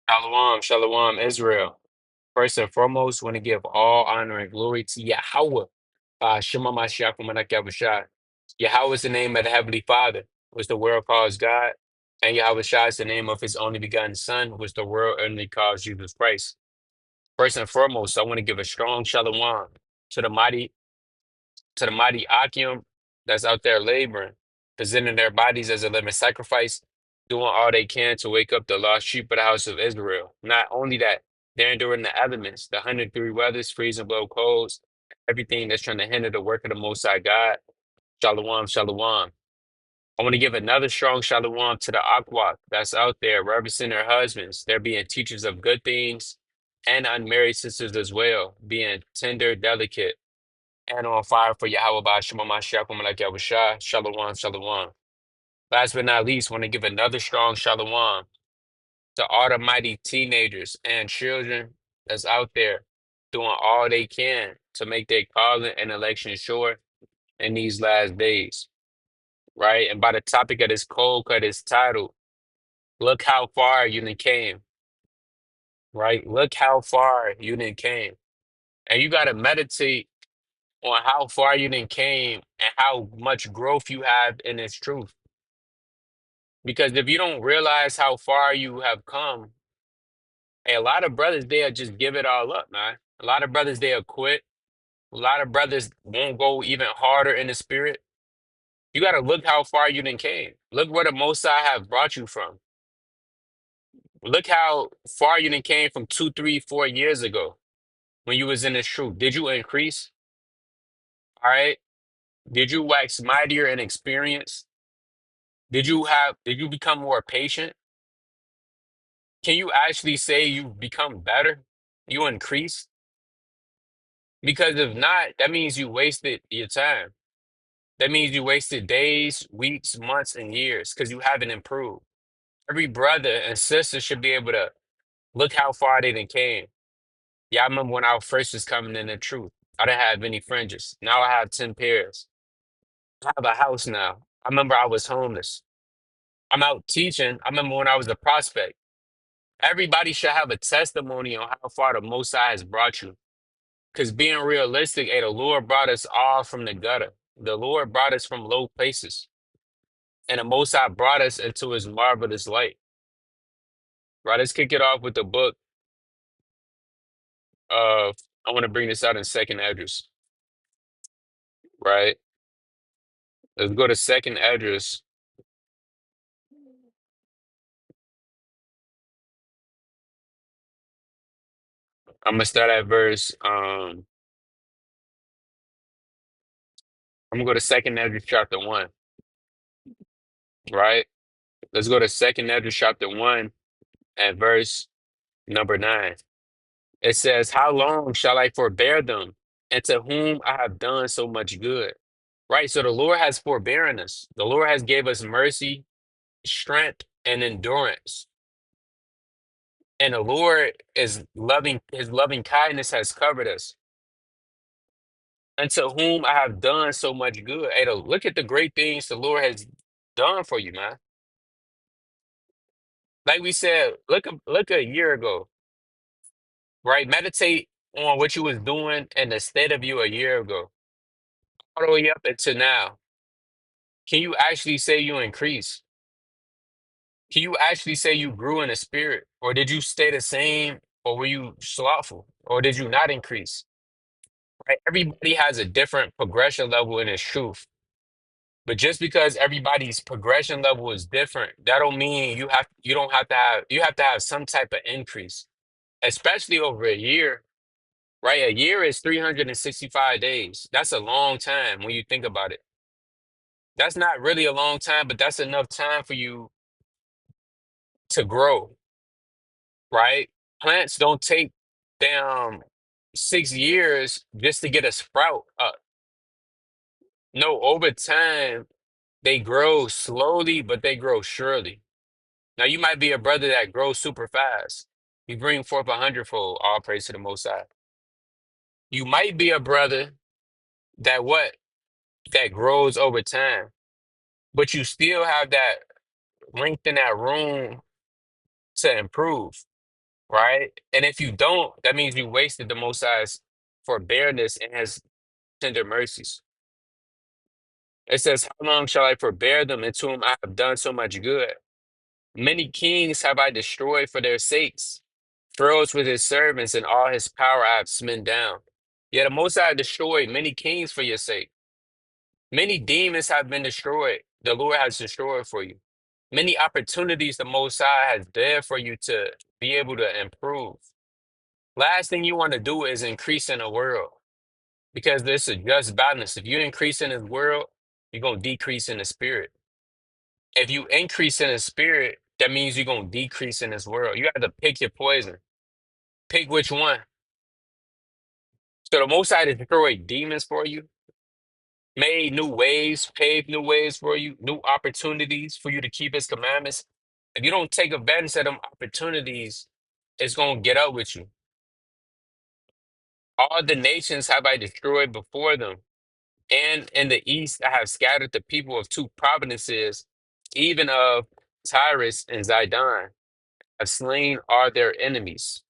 Shalom, shalom, Israel. First and foremost, want to give all honor and glory to Yahweh. Shema Mashiach Umanak Yahushua. Yahweh is the name of the Heavenly Father, which the world calls God. And Yahweh Shai is the name of his only begotten Son, which the world only calls Jesus Christ. First and foremost, I want to give a strong shalom to the mighty Akim that's out there laboring, presenting their bodies as a living sacrifice, doing all they can to wake up the lost sheep of the house of Israel. Not only that, they're enduring the elements, the 103 weathers, freezing below colds, everything that's trying to hinder the work of the Most High God. Shalom, shalom. I want to give another strong shalom to the Akwak that's out there representing their husbands. They're being teachers of good things and unmarried sisters as well, being tender, delicate, and on fire for Yahweh by Shema Mashiach like Yahushua. Shalom, shalom. Last but not least, want to give another strong shalom to all the mighty teenagers and children that's out there doing all they can to make their calling and election sure in these last days, right? And by the topic of this cold cut is titled, Look How Far You Done Came, right? Look how far you done came. And you got to meditate on how far you done came and how much growth you have in this truth. Because if you don't realize how far you have come, a lot of brothers, they'll just give it all up, man. A lot of brothers, they'll quit. A lot of brothers won't go even harder in the spirit. You got to look how far you done came. Look where the Most High have brought you from. Look how far you done came from 2, 3, 4 years ago when you was in this truth. Did you increase? All right. Did you wax mightier in experience? Did you become more patient? Can you actually say you've become better? You increased? Because if not, that means you wasted your time. That means you wasted days, weeks, months, and years because you haven't improved. Every brother and sister should be able to look how far they done came. Yeah, I remember when I first was coming in the truth. I didn't have any fringes. Now I have 10 pairs. I have a house now. I remember I was homeless. I'm out teaching. I remember when I was a prospect. Everybody should have a testimony on how far the Most High has brought you. Because being realistic, hey, the Lord brought us all from the gutter. The Lord brought us from low places. And the Most High brought us into his marvelous light. Right, let's kick it off with the book of, I want to bring this out in second address. Right? Let's go to second address. I'm going to start at verse, I'm going to go to second address chapter 1. Right? Let's go to second address chapter 1 and verse number 9. It says, How long shall I forbear them, and to whom I have done so much good? Right. So the Lord has forbearing us. The Lord has gave us mercy, strength, and endurance. And the Lord is loving, his loving kindness has covered us. And to whom I have done so much good. Hey, look at the great things the Lord has done for you, man. Like we said, look a year ago, right? Meditate on what you was doing and the state of you a year ago, all the way up until now. Can you actually say you increased? Can you actually say you grew in the spirit? Or did you stay the same? Or were you slothful? Or did you not increase? Right? Everybody has a different progression level in its truth. But just because everybody's progression level is different, that don't mean you don't have to have you have to have some type of increase, especially over a year, right? A year is 365 days. That's a long time when you think about it. That's not really a long time, but that's enough time for you to grow, right? Plants don't take down 6 years just to get a sprout up. No, over time, they grow slowly, but they grow surely. Now, you might be a brother that grows super fast. You bring forth a hundredfold, all praise to the Most High. You might be a brother that what? That grows over time, but you still have that length in that room to improve. right? And if you don't, that means you wasted the Most High's forbearance and His tender mercies. It says, "How long shall I forbear them, and to whom I have done so much good? Many kings have I destroyed for their sakes. Pharaohs with his servants and all his power I have smitten down. Yet the Most High destroyed many kings for your sake. Many demons have been destroyed. The Lord has destroyed for you. Many opportunities the Most High has there for you to be able to improve. Last thing you want to do is increase in the world because there's a just balance. If you increase in this world, you're going to decrease in the spirit. If you increase in the spirit, that means you're going to decrease in this world. You have to pick your poison. Pick which one. So the Most High destroyed demons for you, made new ways, paved new ways for you, new opportunities for you to keep His commandments. If you don't take advantage of them opportunities, it's going to get up with you. All the nations have I destroyed before them. And in the east, I have scattered the people of two provinces, even of Tyrus and Zidon. Have slain are their enemies.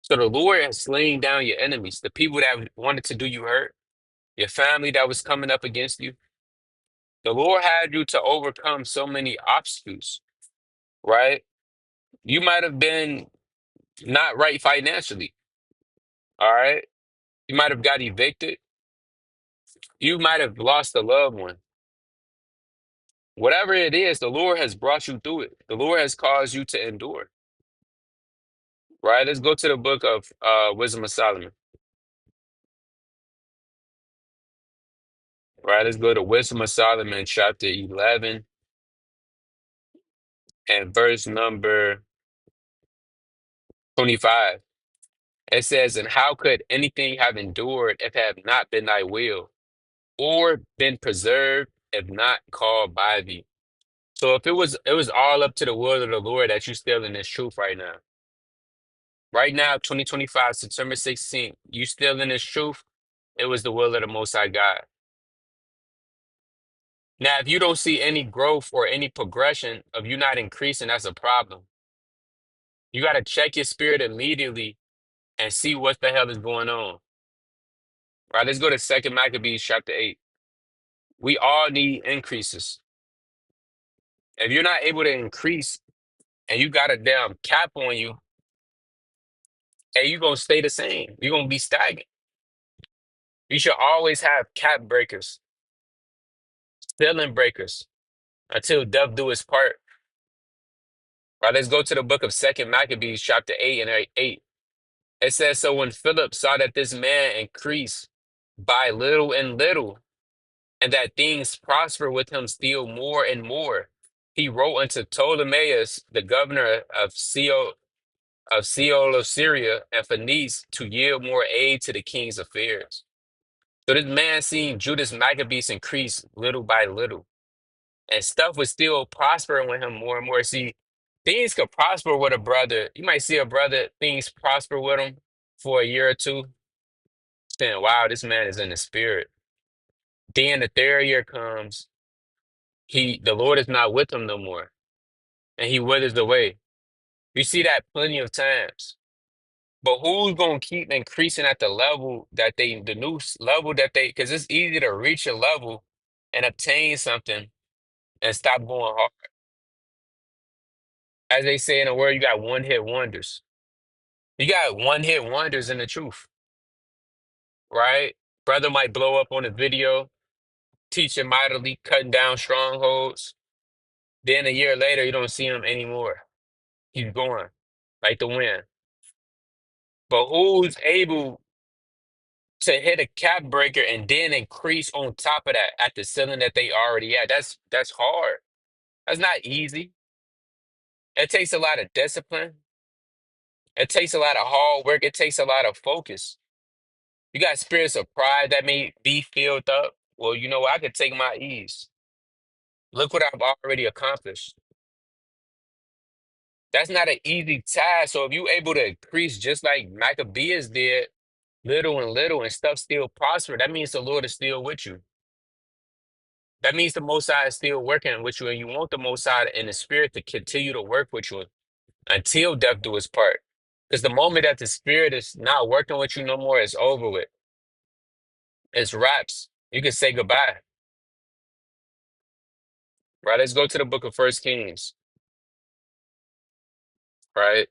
So the Lord has slain down your enemies, the people that wanted to do you hurt, your family that was coming up against you. The Lord had you to overcome so many obstacles, right? You might have been not right financially, all right? You might have got evicted. You might have lost a loved one. Whatever it is, the Lord has brought you through it. The Lord has caused you to endure, right? Let's go to the book of Wisdom of Solomon, right? Let's go to Wisdom of Solomon, chapter 11 and verse number 25. It says, "And how could anything have endured if it have not been thy will, or been preserved if not called by thee?" So if it was all up to the will of the Lord that you still in this truth right now. Right now, 2025, September 16th, you still in this truth, it was the will of the Most High God. Now, if you don't see any growth or any progression of you not increasing, that's a problem. You got to check your spirit immediately and see what the hell is going on. Right, let's go to Second Maccabees chapter 8. We all need increases. If you're not able to increase and you got a damn cap on you, and you're going to stay the same, you're going to be stagnant. You should always have cap breakers, ceiling breakers until death do its part. Right, let's go to the book of Second Maccabees chapter 8 and 8. It says, "So when Philip saw that this man increased by little and little, and that things prosper with him still more and more, he wrote unto Ptolemaeus, the governor of Seol of Syria and Phoenice, to yield more aid to the king's affairs." So this man seen Judas Maccabeus increase little by little, and stuff was still prospering with him more and more. See, things could prosper with a brother. You might see a brother, things prosper with him for a year or two, saying, "Wow, this man is in the spirit." Then the third year comes, the Lord is not with him no more, and he withers away. You see that plenty of times. But who's gonna keep increasing at the level that the new level that because it's easy to reach a level and obtain something and stop going hard. As they say in the word, you got one hit wonders. You got one hit wonders in the truth, right? Brother might blow up on a video, teaching mightily, cutting down strongholds. Then a year later, you don't see him anymore. He's gone, like the wind. But who's able to hit a cap breaker and then increase on top of that at the ceiling that they already at? That's hard. That's not easy. It takes a lot of discipline. It takes a lot of hard work. It takes a lot of focus. You got spirits of pride that may be filled up. Well, you know what? I could take my ease. Look what I've already accomplished. That's not an easy task. So if you able to increase just like Maccabees did, little and little, and stuff still prosper, that means the Lord is still with you. That means the Most High is still working with you, and you want the Most High in the spirit to continue to work with you until death do its part. Because the moment that the spirit is not working with you no more, it's over with. It's wraps. You can say goodbye. Right? Let's go to the book of First Kings. Right?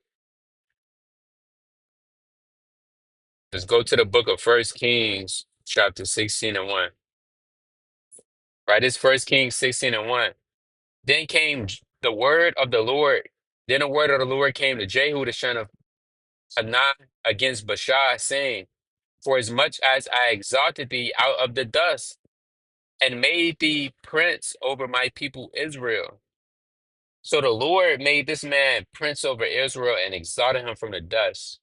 Let's go to the book of First Kings, chapter 16 and 1. Right? It's First Kings 16 and 1. Then came the word of the Lord. Then the word of the Lord came to Jehu, the son of Hanani, against Baasha, saying, for as much as I exalted thee out of the dust, and made thee prince over my people Israel. So the Lord made this man prince over Israel and exalted him from the dust,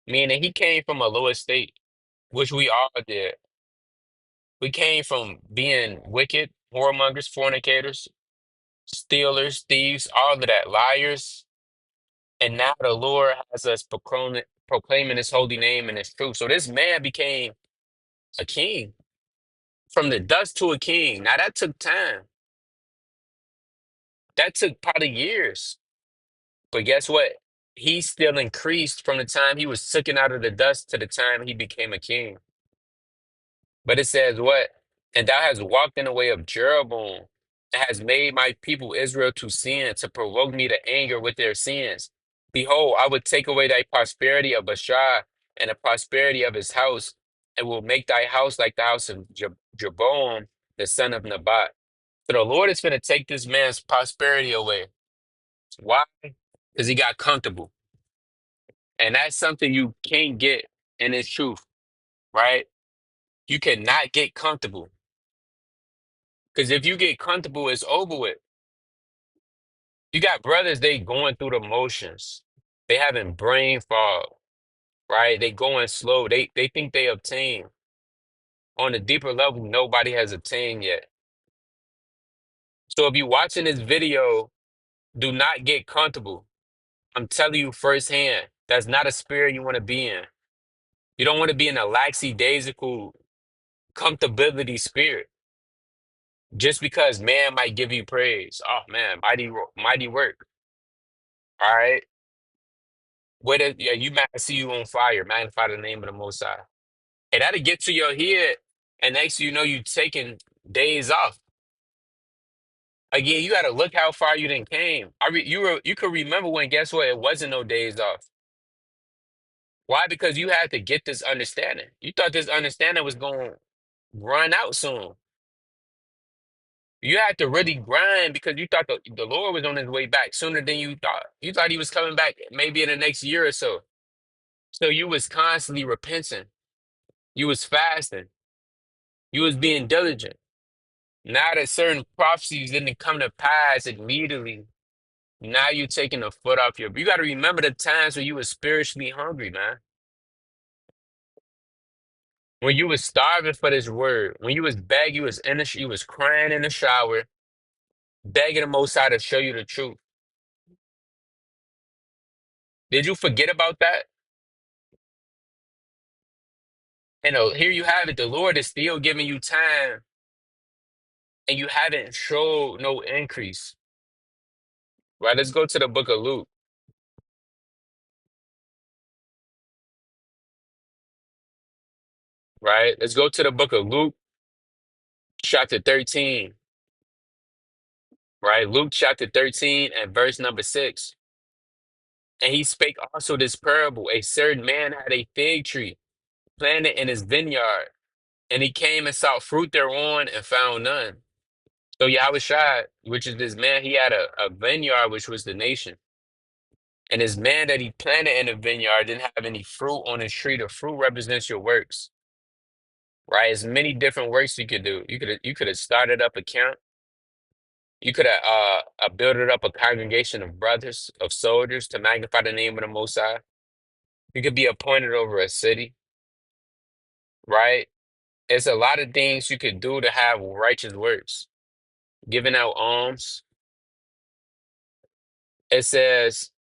meaning he came from a low estate, which we all did. We came from being wicked, whoremongers, fornicators, stealers, thieves, all of that, liars. And now the Lord has us proclaiming his holy name and his truth. So this man became a king, from the dust to a king. Now that took time. That took probably years. But guess what? He still increased from the time he was taken out of the dust to the time he became a king. But it says what? And thou hast walked in the way of Jeroboam, and has made my people Israel to sin, to provoke me to anger with their sins. Behold, I would take away thy prosperity of Baasha and the prosperity of his house, and will make thy house like the house of Jeroboam, the son of Nebat. So the Lord is going to take this man's prosperity away. Why? Because he got comfortable. And that's something you can't get in its truth, right? You cannot get comfortable. Because if you get comfortable, it's over with. You got brothers, they going through the motions. They having brain fog, right? They going slow. They think they obtain. On a deeper level, nobody has obtained yet. So if you're watching this video, do not get comfortable. I'm telling you firsthand, that's not a spirit you want to be in. You don't want to be in a lackadaisical comfortability spirit. Just because man might give you praise. Oh man, mighty work. All right. Yeah, you might see you on fire, magnify the name of the Most High. And that'll get to your head, and next thing you know, you taking days off. Again, you gotta look how far you done came. You could remember when, guess what? It wasn't no days off. Why? Because you had to get this understanding. You thought this understanding was going to run out soon. You had to really grind because you thought the Lord was on his way back sooner than you thought. You thought he was coming back maybe in the next year or so. So you was constantly repenting. You was fasting. You was being diligent. Now that certain prophecies didn't come to pass immediately, now you taking a foot off your. You got to remember the times when you was spiritually hungry, man. When you was starving for this word, when you was begging, you was crying in the shower, begging the Most High to show you the truth. Did you forget about that? And here you have it. The Lord is still giving you time, and you haven't showed no increase. Right? Let's go to the book of Luke. Right? Let's go to the book of Luke, chapter 13. Right? Luke chapter 13 and verse number 6. And he spake also this parable. A certain man had a fig tree planted in his vineyard, and he came and sought fruit thereon and found none. So Yahushua, which is this man, he had a vineyard, which was the nation. And this man that he planted in the vineyard didn't have any fruit on his tree. The fruit represents your works, right? There's many different works you could do. You could have started up a camp. You could have builded up a congregation of brothers, of soldiers to magnify the name of the Most High. You could be appointed over a city, right? It's a lot of things you could do to have righteous works. Giving out alms. It says,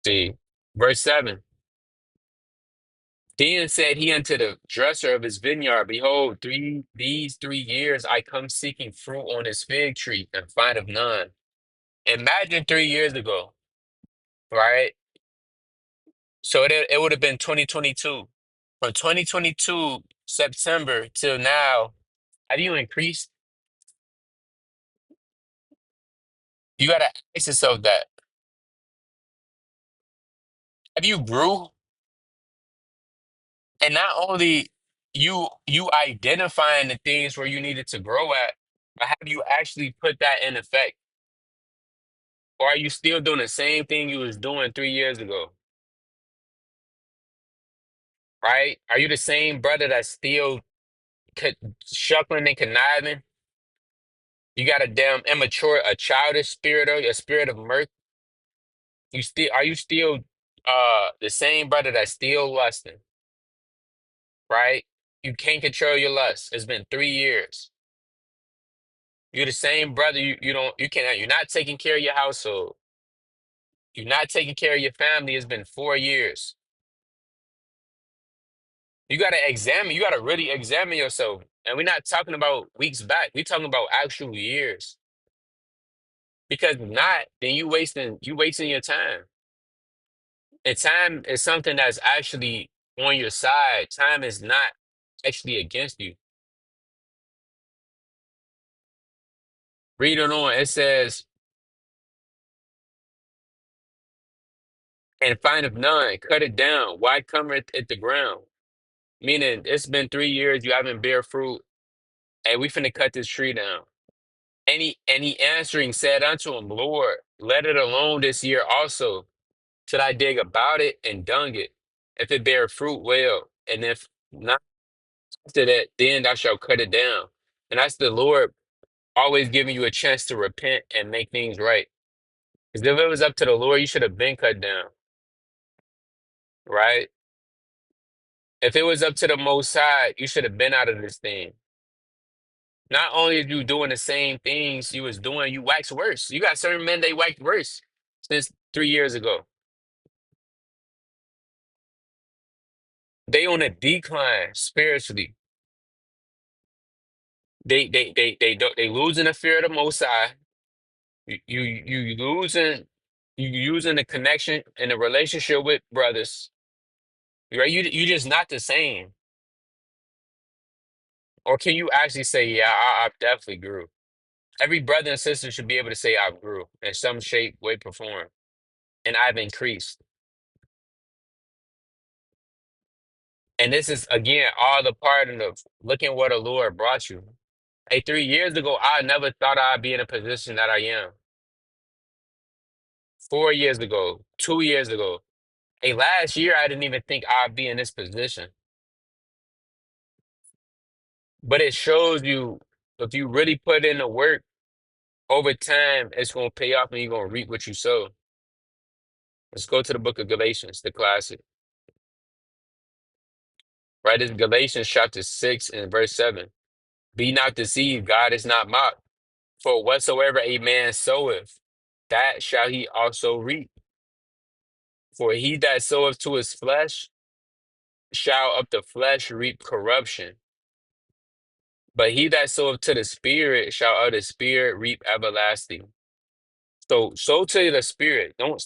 see, verse 7. Then said he unto the dresser of his vineyard, behold, these 3 years I come seeking fruit on his fig tree, and find of none. Imagine 3 years ago, right? So it would have been 2022. From 2022 September till now, have you increased? You gotta ask yourself that. Have you grew? And not only you identifying the things where you needed to grow at, but have you actually put that in effect? Or are you still doing the same thing you was doing 3 years ago? Right? Are you the same brother that's still shuckling and conniving? You got a damn immature, a childish spirit or a spirit of mirth. Are you still the same brother that's still lusting, right? You can't control your lust. It's been 3 years. You're the same brother. You don't you can't you're not taking care of your household. You're not taking care of your family. It's been 4 years. You gotta really examine yourself. And we're not talking about weeks back. We're talking about actual years. Because if not, then you wasting your time. And time is something that's actually on your side. Time is not actually against you. Read it on. It says, and findeth none, cut it down. Why cometh it the ground? Meaning it's been 3 years, you haven't bear fruit, and we finna cut this tree down. And he answering said unto him, Lord, let it alone this year also, till I dig about it and dung it. If it bear fruit, well, and if not after that, then thou shalt cut it down. And that's the Lord always giving you a chance to repent and make things right. Because if it was up to the Lord, you should have been cut down, right? If it was up to the Most High, you should have been out of this thing. Not only are you doing the same things you was doing, you wax worse. You got certain men they wax worse since 3 years ago. They on a decline spiritually. They losing the fear of the Most High. You losing the connection and the relationship with brothers. Right? You just not the same. Or can you actually say, yeah, I definitely grew? Every brother and sister should be able to say I grew in some shape, way, or form, and I've increased. And this is again all the part of looking what the Lord brought you. Hey, 3 years ago, I never thought I'd be in a position that I am. 4 years ago, 2 years ago. Hey, last year I didn't even think I'd be in this position. But it shows you if you really put in the work over time, it's gonna pay off and you're gonna reap what you sow. Let's go to the book of Galatians, the classic. Right? It's Galatians chapter 6 and verse 7. Be not deceived, God is not mocked. For whatsoever a man soweth, that shall he also reap. For he that soweth to his flesh shall of the flesh reap corruption. But he that soweth to the Spirit shall of the Spirit reap everlasting. So sow to the Spirit. Don't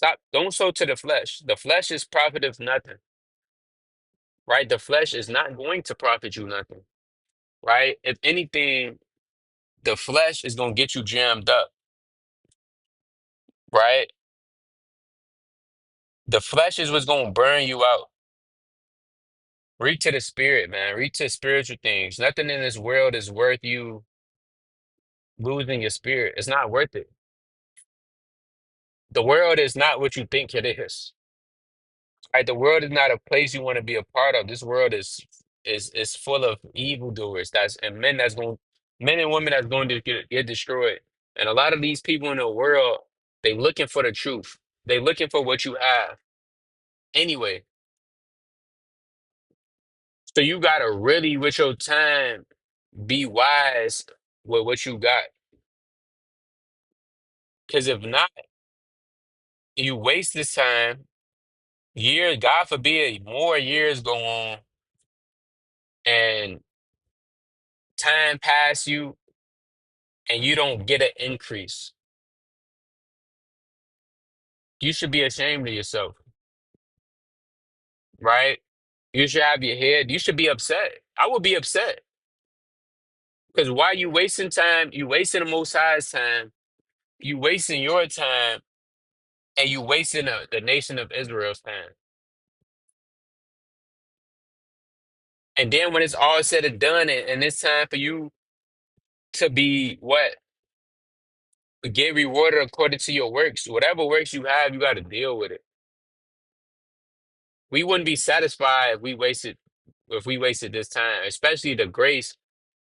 sow to the flesh. The flesh is profiteth nothing. Right? The flesh is not going to profit you nothing. Right? If anything, the flesh is gonna get you jammed up. Right? The flesh is what's gonna burn you out. Read to the spirit, man. Read to spiritual things. Nothing in this world is worth you losing your spirit. It's not worth it. The world is not what you think it is. Right? The world is not a place you want to be a part of. This world is full of evildoers. That's and men and women that's going to get destroyed. And a lot of these people in the world, they looking for the truth. They looking for what you have. Anyway, so you gotta really with your time be wise with what you got. Because if not, you waste this time. Years, God forbid, more years go on and time pass you and you don't get an increase. You should be ashamed of yourself, right? You should have your head. You should be upset. I would be upset because why you wasting time? You wasting the Most High's time. You wasting your time, and you wasting the nation of Israel's time. And then when it's all said and done, and it's time for you to be what? Get rewarded according to your works. Whatever works you have, you got to deal with it. We wouldn't be satisfied if we wasted this time, especially the grace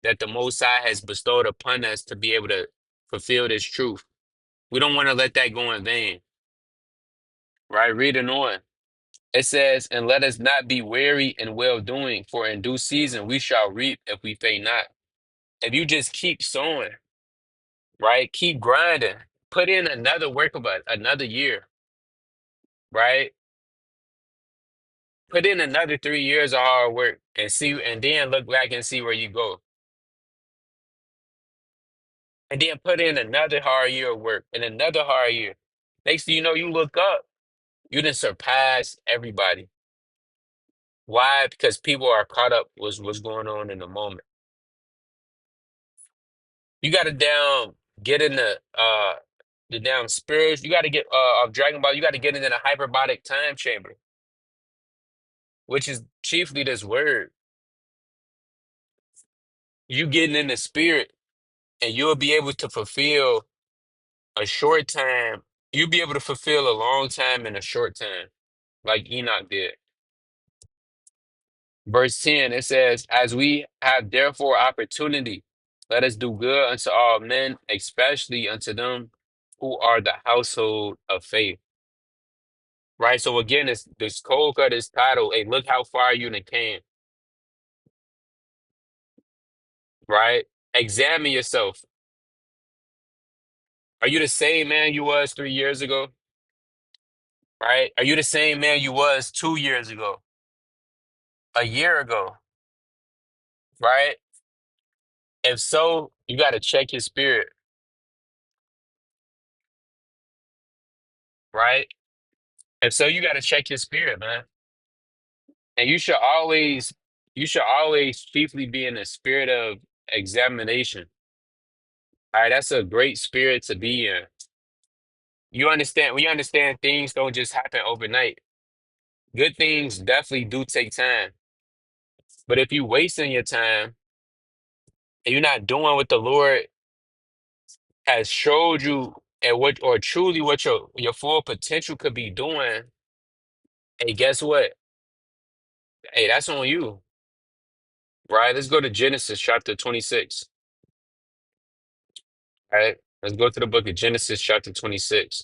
that the Most High has bestowed upon us to be able to fulfill this truth. We don't want to let that go in vain, right? Reading on. It says, and let us not be weary in well doing, for in due season we shall reap if we faint not. If you just keep sowing, right? Keep grinding, put in another work of another year, right? Put in another 3 years of hard work and see, and then look back and see where you go. And then put in another hard year of work and another hard year. Next thing you know, you look up, you done surpass everybody. Why? Because people are caught up with what's going on in the moment. You gotta get in the down spirits. You gotta get of Dragon Ball, you gotta get into the hyperbolic time chamber, which is chiefly this word. You getting in the spirit and you'll be able to fulfill a short time. You'll be able to fulfill a long time in a short time, like Enoch did. Verse 10, it says, as we have therefore opportunity, let us do good unto all men, especially unto them who are the household of faith. Right? So again, this cold cut is titled, hey, look how far you done came. Right? Examine yourself. Are you the same man you was 3 years ago? Right? Are you the same man you was 2 years ago? A year ago? Right? If so, you got to check your spirit. Right? If so, you got to check your spirit, man. And you should always chiefly be in a spirit of examination. All right, that's a great spirit to be in. We understand things don't just happen overnight. Good things definitely do take time. But if you wasting your time and you're not doing what the Lord has showed you and what or truly what your full potential could be doing, hey, guess what? Hey, that's on you. Right? Let's go to Genesis chapter 26. All right. Let's go to the book of Genesis chapter 26.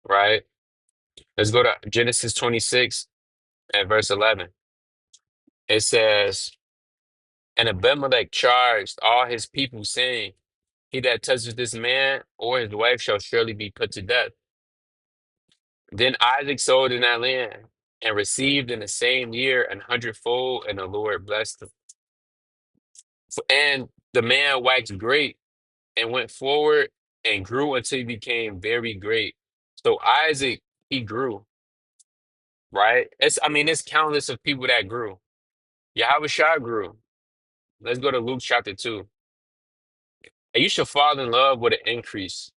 Right? Let's go to Genesis 26 and verse 11. It says, and Abimelech charged all his people, saying, he that touches this man or his wife shall surely be put to death. Then Isaac sold in that land and received in the same year 100-fold, and the Lord blessed him. And the man waxed great and went forward and grew until he became very great. So Isaac, he grew, right? It's countless of people that grew. Yahushua grew. Let's go to Luke chapter 2. And you should fall in love with an increase.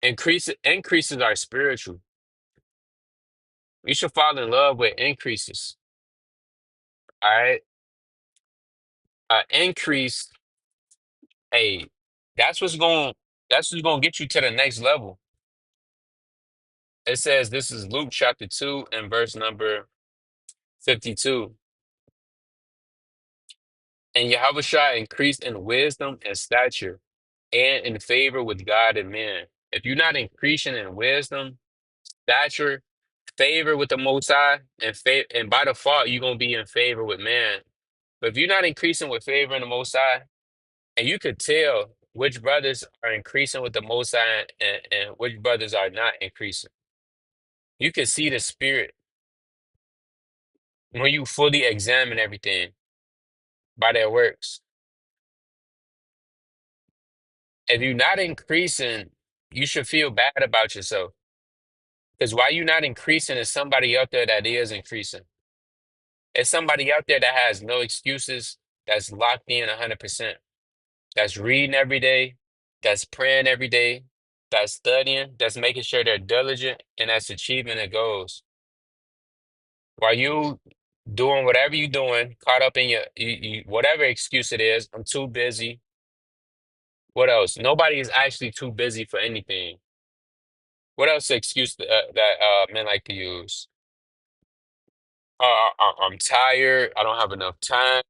Increases are spiritual. You should fall in love with increases. All right. Increase, hey, that's what's going that's what's gonna get you to the next level. It says this is Luke chapter 2 and verse number 52. And Yahushua increased in wisdom and stature and in favor with God and man. If you're not increasing in wisdom, stature, favor with the Most High, and by default, you're gonna be in favor with man. But if you're not increasing with favor in the Most High, and you could tell which brothers are increasing with the Most High and which brothers are not increasing. You can see the spirit when you fully examine everything by their works. If you're not increasing you should feel bad about yourself. Because why you not increasing is somebody out there that is increasing. It's somebody out there that has no excuses, that's locked in 100%, that's reading every day, that's praying every day, that's studying, that's making sure they're diligent, and that's achieving their goals. While you doing whatever you doing, caught up in whatever excuse it is, I'm too busy. What else? Nobody is actually too busy for anything. What else excuse that men like to use? I'm tired. I don't have enough time.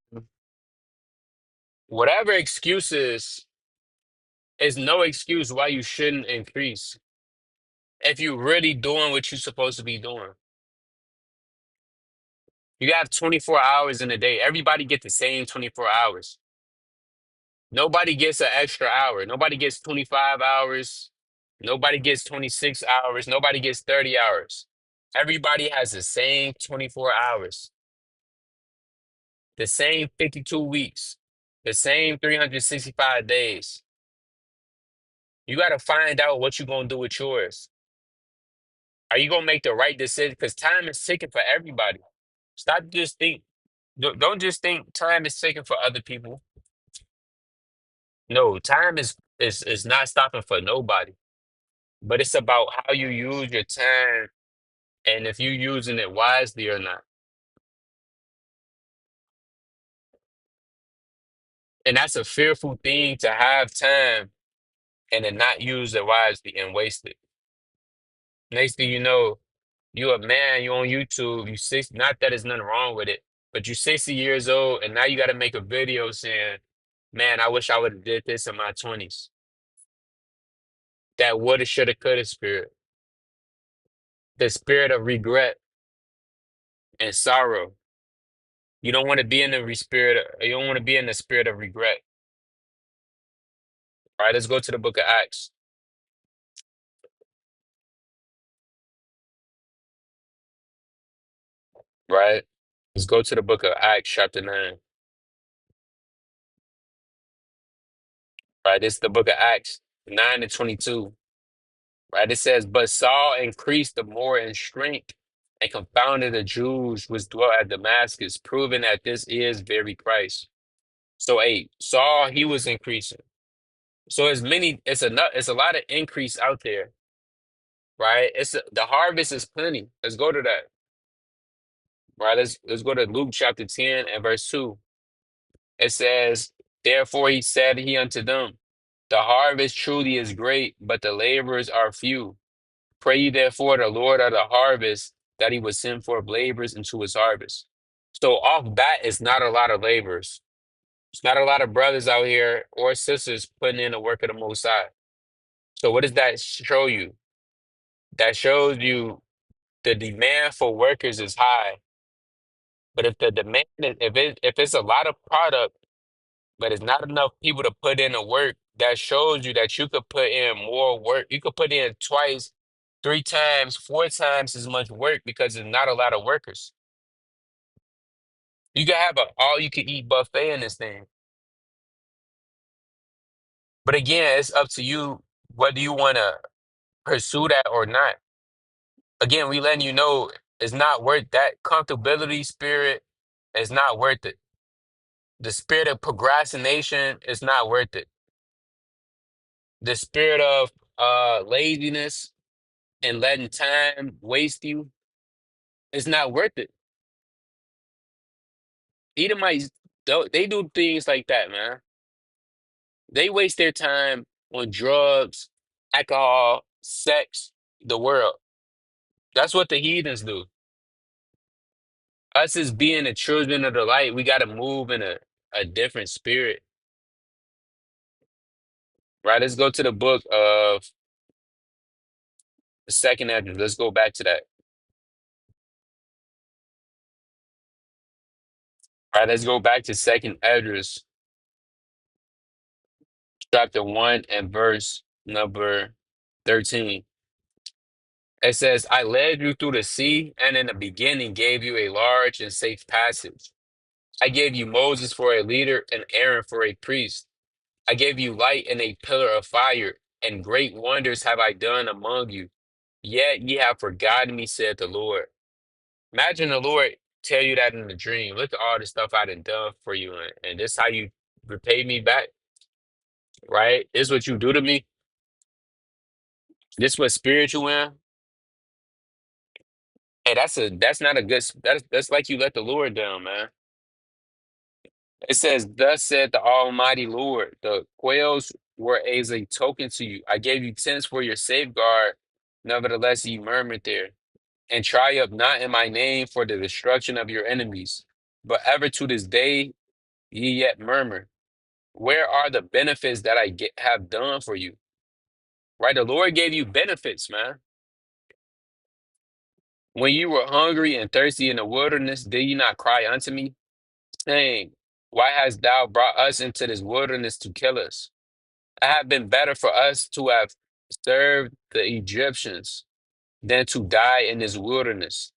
Whatever excuses is no excuse why you shouldn't increase. If you're really doing what you're supposed to be doing, you have 24 hours in a day. Everybody get the same 24 hours. Nobody gets an extra hour. Nobody gets 25 hours. Nobody gets 26 hours. Nobody gets 30 hours. Everybody has the same 24 hours, the same 52 weeks, the same 365 days. You got to find out what you're going to do with yours. Are you going to make the right decision? Because time is ticking for everybody. Stop just think, don't just think time is ticking for other people. No, time is not stopping for nobody. But it's about how you use your time and if you're using it wisely or not. And that's a fearful thing to have time and then not use it wisely and waste it. Next thing you know, you a man, you on YouTube, you six, not that there's nothing wrong with it, but you 60 years old and now you got to make a video saying, man, I wish I would have did this in my 20s. That woulda, shoulda, coulda spirit. The spirit of regret and sorrow. You don't want to be in the you don't want to be in the spirit of regret. All right, let's go to the book of Acts. Right? Let's go to the book of Acts, chapter 9. Right? This is the book of Acts 9 and 22. Right? It says, but Saul increased the more in strength and confounded the Jews which dwelt at Damascus, proving that this is very Christ. So, Saul, he was increasing. So it's a lot of increase out there, right? The harvest is plenty. Let's go to that. Right? Let's go to Luke chapter 10 and verse 2. It says, therefore he said he unto them, the harvest truly is great, but the laborers are few. Pray ye therefore the Lord of the harvest that he would send forth laborers into his harvest. So off bat, it's not a lot of laborers. It's not a lot of brothers out here or sisters putting in the work of the Most High. So what does that show you? That shows you the demand for workers is high. But if the demand, if it's a lot of product, but it's not enough people to put in the work, that shows you that you could put in more work. You could put in twice, three times, four times as much work because there's not a lot of workers. You can have a all you can eat buffet in this thing. But again, it's up to you whether you want to pursue that or not. Again, we letting you know it's not worth that comfortability spirit. It's not worth it. The spirit of procrastination is not worth it. The spirit of laziness and letting time waste you is not worth it. Edomites, they do things like that, man. They waste their time on drugs, alcohol, sex, the world. That's what the heathens do. Us as being the children of the light, we got to move in a different spirit. Right? Let's go to the book of the second Ezra. Let's go back to that. All right, let's go back to second Ezra, chapter 1 and verse number 13. It says, I led you through the sea, and in the beginning gave you a large and safe passage. I gave you Moses for a leader and Aaron for a priest. I gave you light and a pillar of fire and great wonders have I done among you. Yet ye have forgotten me, said the Lord. Imagine the Lord tell you that in a dream. Look at all the stuff I done for you, and this how you repay me back, right? This what you do to me. This what spirit you in. Hey, that's not a good. That's like you let the Lord down, man. It says, "Thus said the Almighty Lord: the quails were as a token to you. I gave you tents for your safeguard. Nevertheless, ye murmured there, and triumph not in my name for the destruction of your enemies. But ever to this day ye yet murmur. Where are the benefits that have done for you?" Right? The Lord gave you benefits, man. When you were hungry and thirsty in the wilderness, did ye not cry unto me, saying, why hast thou brought us into this wilderness to kill us? It had been better for us to have served the Egyptians than to die in this wilderness.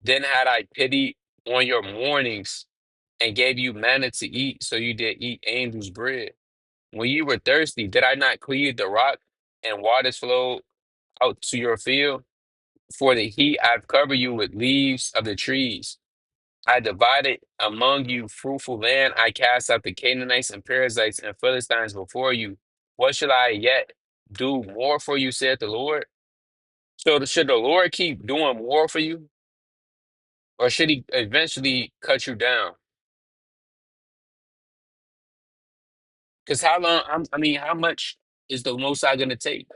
Then had I pity on your mournings and gave you manna to eat, so you did eat angels' bread. When you were thirsty, did I not cleave the rock and waters flowed out to your field? For the heat I've covered you with leaves of the trees. I divided among you fruitful land. I cast out the Canaanites and Perizzites and Philistines before you. What shall I yet do more for you, said the Lord? So should the Lord keep doing more for you, or should he eventually cut you down? Because how long, I mean, how much is the Most High going to take?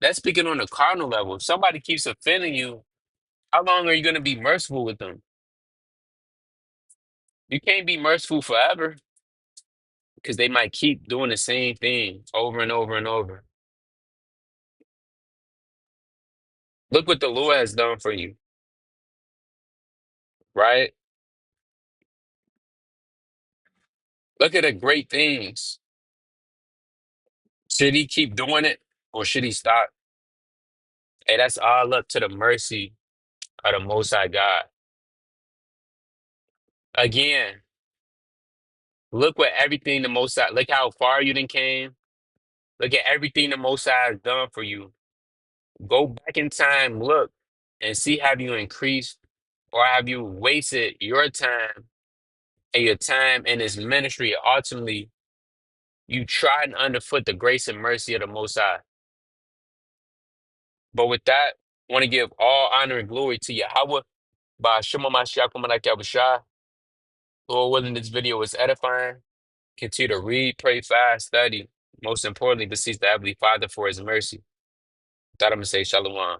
That's speaking on the carnal level. If somebody keeps offending you, how long are you going to be merciful with them? You can't be merciful forever because they might keep doing the same thing over and over and over. Look what the Lord has done for you, right? Look at the great things. Should he keep doing it or should he stop? Hey, that's all up to the mercy of the Most High God. Again, look what everything the Most High, look how far you done came. Look at everything the Most High has done for you. Go back in time, look, and see have you increased or have you wasted your time and your time in this ministry. Ultimately, you tried underfoot the grace and mercy of the Most High. But with that, I want to give all honor and glory to Yahweh by Shema Mashiach Malak Yahushua. Lord willing, this video was edifying. Continue to read, pray, fast, study. Most importantly, beseech the Heavenly Father for his mercy. That I'm going to say Shalom.